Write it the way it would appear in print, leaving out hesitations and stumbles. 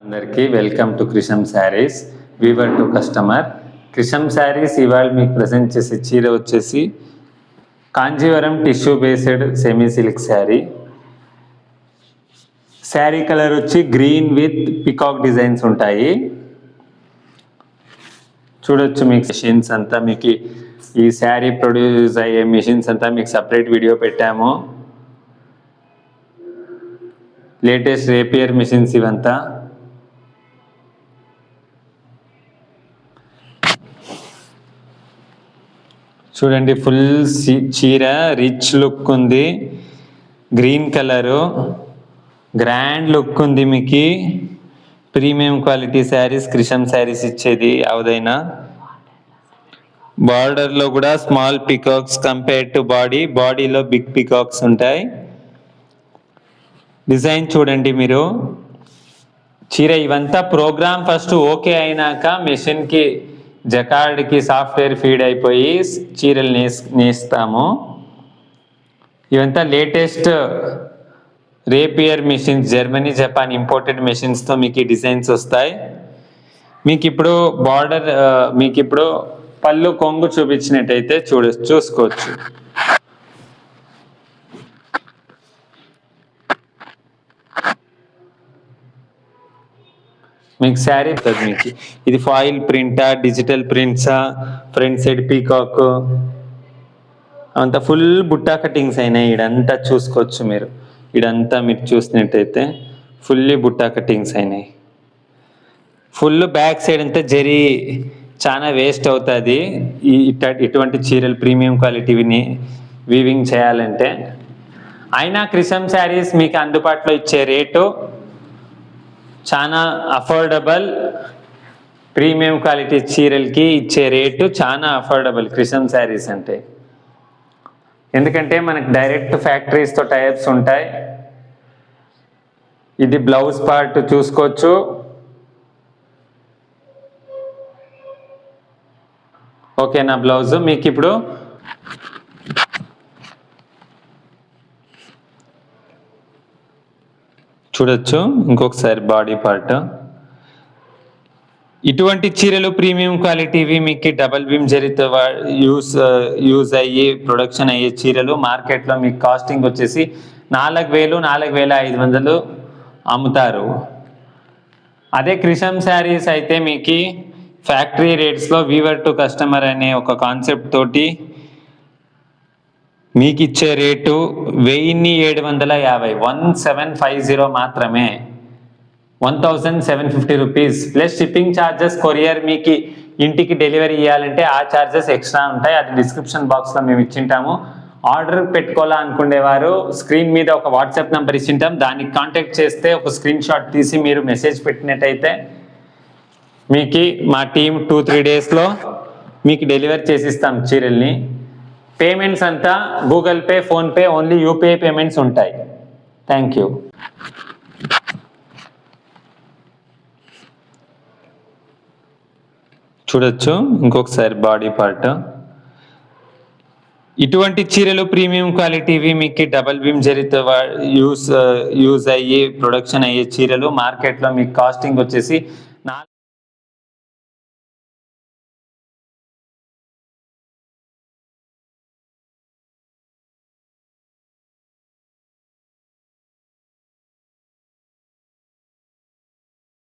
అందరికీ welcome to Krisham sarees. Weaver to customer. Krisham sarees ఇవాళ మీకు ప్రజెంట్ చేసే చీర వచ్చేసి Kanjeevaram tissue based semi silk saree. Saree colour వచ్చి గ్రీన్ విత్ పికాక్ డిజైన్స్ ఉంటాయి. చూడొచ్చు మీకు మిషన్స్ అంతా, మీకు ఈ శారీ ప్రొడ్యూస్ అయ్యే మిషన్స్ అంతా మీకు సపరేట్ వీడియో పెట్టాము. లేటెస్ట్ రేపియర్ మిషన్స్ ఇవంతా. చూడండి, ఫుల్ చీర రిచ్ లుక్ ఉంది, గ్రీన్ కలరు, గ్రాండ్ లుక్ ఉంది. మీకు ప్రీమియం క్వాలిటీ శారీస్ క్రిషం శారీస్ ఇచ్చేది అవదైనా. బార్డర్లో కూడా స్మాల్ పికాక్స్ కంపేర్ టు బాడీలో బిగ్ పికాక్స్ ఉంటాయి. డిజైన్ చూడండి మీరు. చీర ఇవంతా ప్రోగ్రామ్ ఫస్ట్ ఓకే అయినాక మెషిన్కి జకార్డ్కి సాఫ్ట్వేర్ ఫీడ్ అయిపోయి చీరలు నేస్తాము. ఇవంతా latest rapier machines, Germany Japan imported మిషన్స్తో మీకు ఈ డిజైన్స్ వస్తాయి. మీకు ఇప్పుడు బార్డర్, మీకు ఇప్పుడు పళ్ళు కొంగు చూపించినట్టయితే చూసుకోవచ్చు. మీకు శారీ మీకు ఇది ఫాయిల్ ప్రింటా, డిజిటల్ ప్రింట్సా, ఫ్రంట్ సైడ్ పీకాక్ అంతా ఫుల్ బుట్టా కటింగ్స్ అయినాయి. ఇడంతా చూసుకోవచ్చు మీరు. ఇడంతా మీరు చూసినట్టయితే ఫుల్లీ బుట్టా కటింగ్స్ అయినాయి. ఫుల్ బ్యాక్ సైడ్ అంతా జరీ చాలా వేస్ట్ అవుతుంది ఇటువంటి చీరలు ప్రీమియం క్వాలిటీని వీవింగ్ చేయాలంటే. అయినా క్రిషం శారీస్ మీకు అందుబాటులో ఇచ్చే రేటు చాలా అఫోర్డబుల్. ప్రీమియం క్వాలిటీ చీరలకి ఇచ్చే రేటు చాలా అఫోర్డబుల్ క్రిషం శారీస్ అంటే. ఎందుకంటే మనకు డైరెక్ట్ ఫ్యాక్టరీస్తో టైప్స్ ఉంటాయి. ఇది బ్లౌజ్ పార్ట్ చూసుకోవచ్చు. ఓకేనా బ్లౌజ్. మీకు ఇప్పుడు చూడొచ్చు ఇంకొకసారి బాడీ పార్ట్. ఇటువంటి చీరలు ప్రీమియం క్వాలిటీవి మీకు డబల్ బీమ్ జరితో యూజ్ అయ్యి ప్రొడక్షన్ అయ్యే చీరలు మార్కెట్లో మీకు కాస్టింగ్ వచ్చేసి 4,000, 4,500 అమ్ముతారు. అదే క్రిషం శారీస్ అయితే మీకు ఫ్యాక్టరీ రేట్స్లో వీవర్ టు కస్టమర్ అనే ఒక కాన్సెప్ట్ తోటి మీకు ఇచ్చే రేటు 1,750, 1,750 మాత్రమే. 1,750 rupees plus shipping charges. Courier మీకు ఇంటికి డెలివరీ ఇవ్వాలంటే ఆ ఛార్జెస్ ఎక్స్ట్రా ఉంటాయి. అది డిస్క్రిప్షన్ బాక్స్లో మేము ఇచ్చింటాము. ఆర్డర్ పెట్టుకోవాలనుకునేవారు స్క్రీన్ మీద ఒక వాట్సాప్ నెంబర్ ఇచ్చింటాం. దానికి కాంటాక్ట్ చేస్తే ఒక స్క్రీన్ షాట్ తీసి మీరు మెసేజ్ పెట్టినట్టయితే మీకు మా టీం 2-3 డేస్లో మీకు డెలివరీ చేసిస్తాం చీరల్ని. పేమెంట్స్ అంతా Google Pay, PhonePe, only UPI payments ఉంటాయి. Thank you. చూడొచ్చు ఇంకొకసారి బాడీ పార్ట్. ఇటువంటి చీరలు ప్రీమియం క్వాలిటీవి మీకు డబల్ బీమ్ జరితో యూజ్ అయ్యి ప్రొడక్షన్ అయ్యే చీరలు మార్కెట్లో మీకు కాస్టింగ్ వచ్చేసి